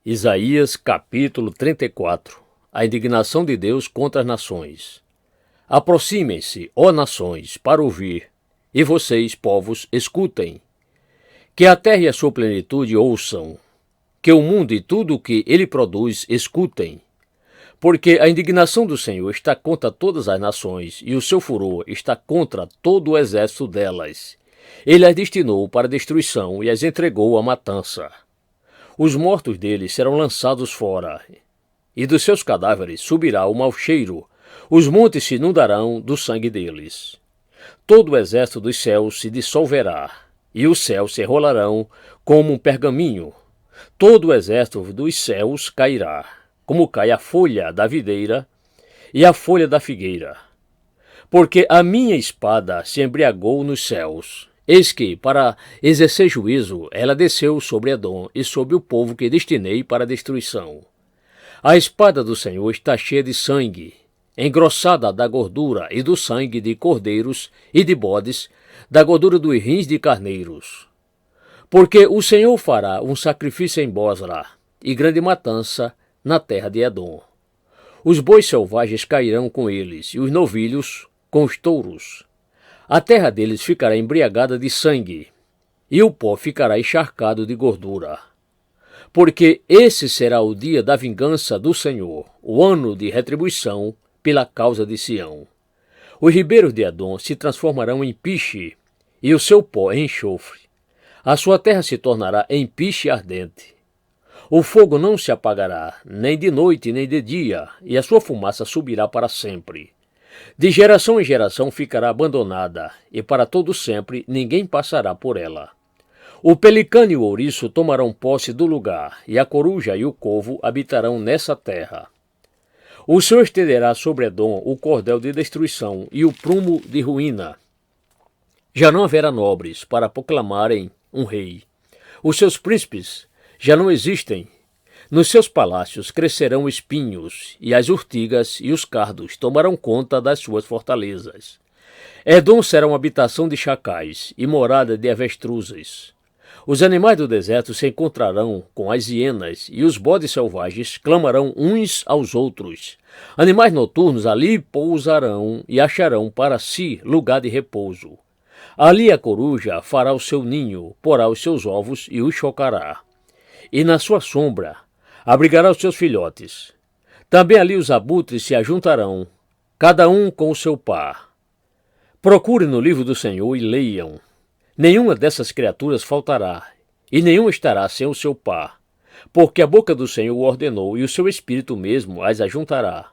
Isaías capítulo 34. A indignação de Deus contra as nações. Aproximem-se, ó nações, para ouvir, e vocês, povos, escutem. Que a terra e a sua plenitude ouçam, que o mundo e tudo o que ele produz escutem. Porque a indignação do Senhor está contra todas as nações, e o seu furor está contra todo o exército delas. Ele as destinou para a destruição e as entregou à matança. Os mortos deles serão lançados fora, e dos seus cadáveres subirá o mau cheiro. Os montes se inundarão do sangue deles. Todo o exército dos céus se dissolverá, e os céus se rolarão como um pergaminho. Todo o exército dos céus cairá, como cai a folha da videira e a folha da figueira. Porque a minha espada se embriagou nos céus. Eis que, para exercer juízo, ela desceu sobre Edom e sobre o povo que destinei para a destruição. A espada do Senhor está cheia de sangue, engrossada da gordura e do sangue de cordeiros e de bodes, da gordura dos rins de carneiros. Porque o Senhor fará um sacrifício em Bosra e grande matança na terra de Edom. Os bois selvagens cairão com eles, e os novilhos com os touros. A terra deles ficará embriagada de sangue, e o pó ficará encharcado de gordura. Porque esse será o dia da vingança do Senhor, o ano de retribuição pela causa de Sião. Os ribeiros de Edom se transformarão em piche, e o seu pó em enxofre. A sua terra se tornará em piche ardente. O fogo não se apagará, nem de noite nem de dia, e a sua fumaça subirá para sempre. De geração em geração ficará abandonada, e para todo sempre ninguém passará por ela. O pelicano e o ouriço tomarão posse do lugar, e a coruja e o corvo habitarão nessa terra. O Senhor estenderá sobre Edom o cordel de destruição e o prumo de ruína. Já não haverá nobres para proclamarem um rei. Os seus príncipes já não existem. Nos seus palácios crescerão espinhos, e as urtigas e os cardos tomarão conta das suas fortalezas. Edom será uma habitação de chacais e morada de avestruzes. Os animais do deserto se encontrarão com as hienas, e os bodes selvagens clamarão uns aos outros. Animais noturnos ali pousarão e acharão para si lugar de repouso. Ali a coruja fará o seu ninho, porá os seus ovos e os chocará. E na sua sombra abrigará os seus filhotes. Também ali os abutres se ajuntarão, cada um com o seu par. Procurem no livro do Senhor e leiam. Nenhuma dessas criaturas faltará, e nenhuma estará sem o seu par, porque a boca do Senhor o ordenou, e o seu espírito mesmo as ajuntará.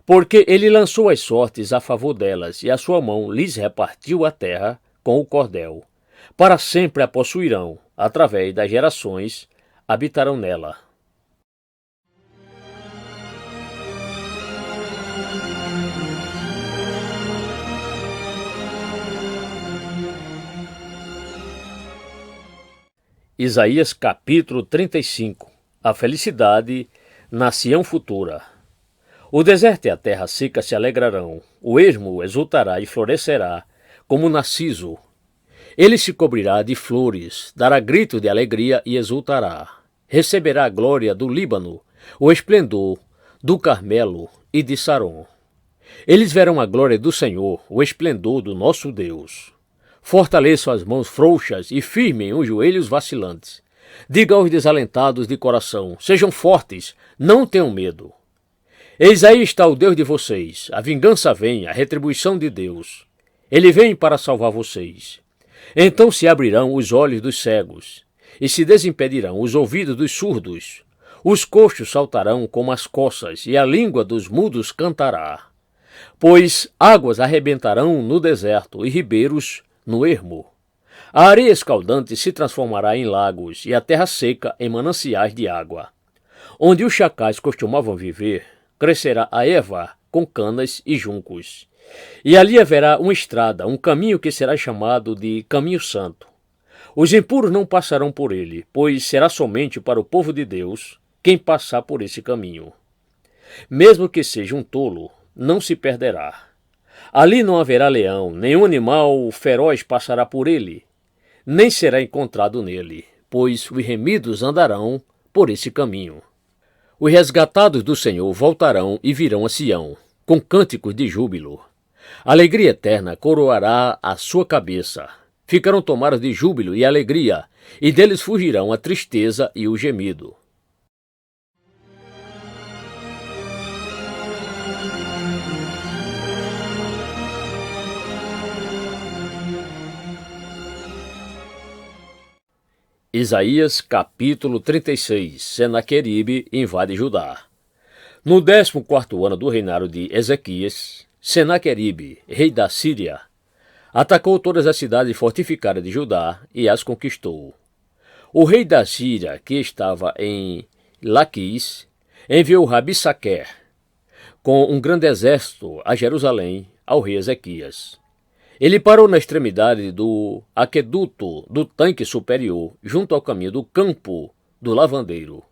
Porque ele lançou as sortes a favor delas, e a sua mão lhes repartiu a terra com o cordel. Para sempre a possuirão, através das gerações, habitarão nela. Isaías capítulo 35. A felicidade na Sião futura. O deserto e a terra seca se alegrarão, o ermo exultará e florescerá como o narciso. Ele se cobrirá de flores, dará grito de alegria e exultará. Receberá a glória do Líbano, o esplendor do Carmelo e de Saron. Eles verão a glória do Senhor, o esplendor do nosso Deus. Fortaleçam as mãos frouxas e firmem os joelhos vacilantes. Diga aos desalentados de coração, sejam fortes, não tenham medo. Eis aí está o Deus de vocês, a vingança vem, a retribuição de Deus. Ele vem para salvar vocês. Então se abrirão os olhos dos cegos, e se desimpedirão os ouvidos dos surdos. Os coxos saltarão como as coças, e a língua dos mudos cantará. Pois águas arrebentarão no deserto, e ribeiros no ermo. A areia escaldante se transformará em lagos, e a terra seca em mananciais de água. Onde os chacais costumavam viver, crescerá a erva com canas e juncos. E ali haverá uma estrada, um caminho que será chamado de Caminho Santo. Os impuros não passarão por ele, pois será somente para o povo de Deus quem passar por esse caminho. Mesmo que seja um tolo, não se perderá. Ali não haverá leão, nenhum animal feroz passará por ele, nem será encontrado nele, pois os remidos andarão por esse caminho. Os resgatados do Senhor voltarão e virão a Sião, com cânticos de júbilo. A alegria eterna coroará a sua cabeça. Ficarão tomados de júbilo e alegria, e deles fugirão a tristeza e o gemido. Isaías capítulo 36. Senaqueribe invade Judá. No 14º ano do reinado de Ezequias, Senaqueribe, rei da Síria, atacou todas as cidades fortificadas de Judá e as conquistou. O rei da Síria, que estava em Laquis, enviou Rabissaquer com um grande exército a Jerusalém ao rei Ezequias. Ele parou na extremidade do aqueduto do tanque superior, junto ao caminho do campo do lavandeiro.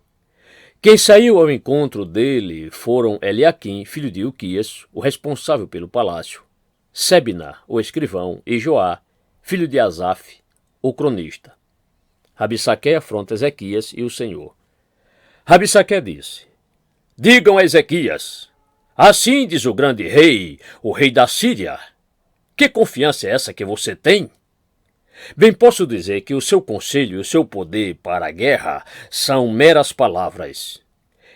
Quem saiu ao encontro dele foram Eliaquim, filho de Ilquias, o responsável pelo palácio, Sebna, o escrivão, e Joá, filho de Asaf, o cronista. Rabissaquer afronta Ezequias e o Senhor. Rabissaquer disse: Digam a Ezequias, assim diz o grande rei, o rei da Síria. Que confiança é essa que você tem? Bem posso dizer que o seu conselho e o seu poder para a guerra são meras palavras.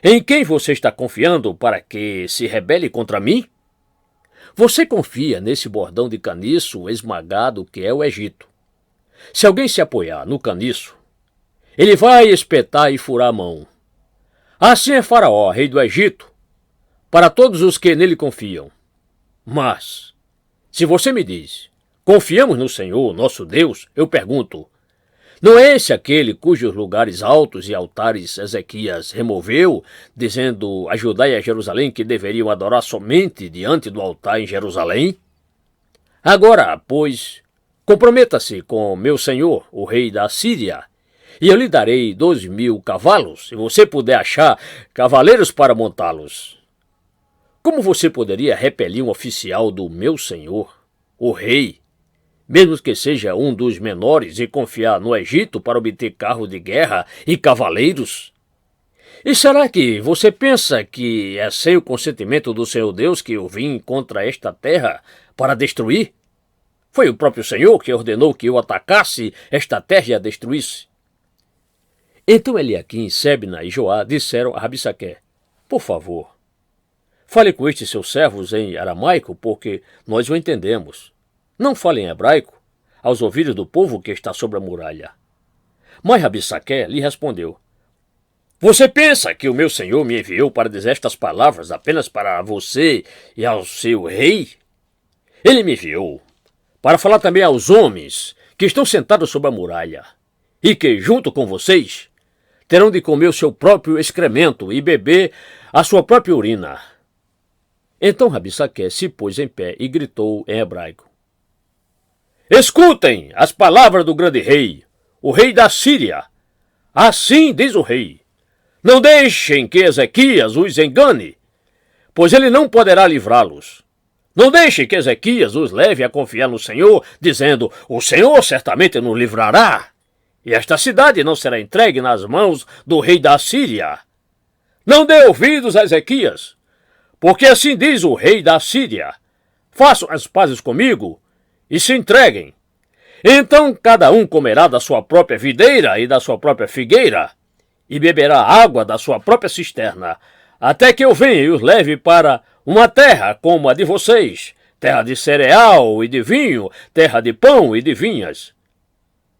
Em quem você está confiando para que se rebele contra mim? Você confia nesse bordão de caniço esmagado que é o Egito. Se alguém se apoiar no caniço, ele vai espetar e furar a mão. Assim é Faraó, rei do Egito, para todos os que nele confiam. Mas se você me diz, confiamos no Senhor, nosso Deus, eu pergunto, não é esse aquele cujos lugares altos e altares Ezequias removeu, dizendo a Judá e a Jerusalém que deveriam adorar somente diante do altar em Jerusalém? Agora, pois, comprometa-se com meu senhor, o rei da Síria, e eu lhe darei 12.000 cavalos, se você puder achar cavaleiros para montá-los. Como você poderia repelir um oficial do meu senhor, o rei, mesmo que seja um dos menores, e confiar no Egito para obter carro de guerra e cavaleiros? E será que você pensa que é sem o consentimento do Senhor Deus que eu vim contra esta terra para destruir? Foi o próprio Senhor que ordenou que eu atacasse esta terra e a destruísse. Então Eliaquim, Sebna e Joá disseram a Rabissaquer: Por favor, fale com estes seus servos em aramaico, porque nós o entendemos. Não fale em hebraico, aos ouvidos do povo que está sobre a muralha. Mas Rabissaquer lhe respondeu: Você pensa que o meu senhor me enviou para dizer estas palavras apenas para você e ao seu rei? Ele me enviou para falar também aos homens que estão sentados sobre a muralha e que, junto com vocês, terão de comer o seu próprio excremento e beber a sua própria urina. Então Rabissaquer se pôs em pé e gritou em hebraico: Escutem as palavras do grande rei, o rei da Síria. Assim diz o rei: Não deixem que Ezequias os engane, pois ele não poderá livrá-los. Não deixem que Ezequias os leve a confiar no Senhor, dizendo: O Senhor certamente nos livrará, e esta cidade não será entregue nas mãos do rei da Síria. Não dê ouvidos a Ezequias, porque assim diz o rei da Síria: Façam as pazes comigo e se entreguem. Então cada um comerá da sua própria videira e da sua própria figueira, e beberá água da sua própria cisterna, até que eu venha e os leve para uma terra como a de vocês, terra de cereal e de vinho, terra de pão e de vinhas.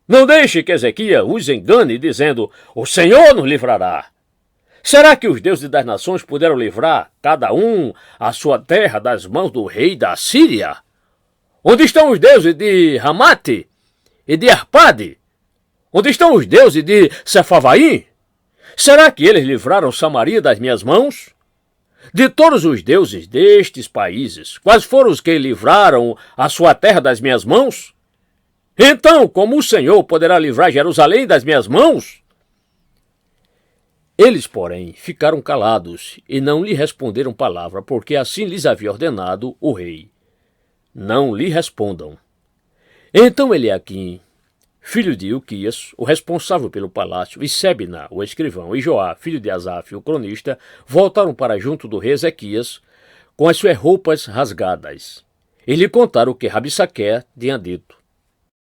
Não deixe que Ezequias os engane, dizendo: O Senhor nos livrará. Será que os deuses das nações puderam livrar, cada um, a sua terra das mãos do rei da Síria? Onde estão os deuses de Ramate e de Arpade? Onde estão os deuses de Sefavaim? Será que eles livraram Samaria das minhas mãos? De todos os deuses destes países, quais foram os que livraram a sua terra das minhas mãos? Então, como o Senhor poderá livrar Jerusalém das minhas mãos? Eles, porém, ficaram calados e não lhe responderam palavra, porque assim lhes havia ordenado o rei. não lhe respondam. Então Eliaquim, filho de Ilquias, o responsável pelo palácio, e Sebna, o escrivão, e Joá, filho de Asaf, o cronista, voltaram para junto do rei Ezequias com as suas roupas rasgadas. E lhe contaram o que Rabsaquer tinha dito.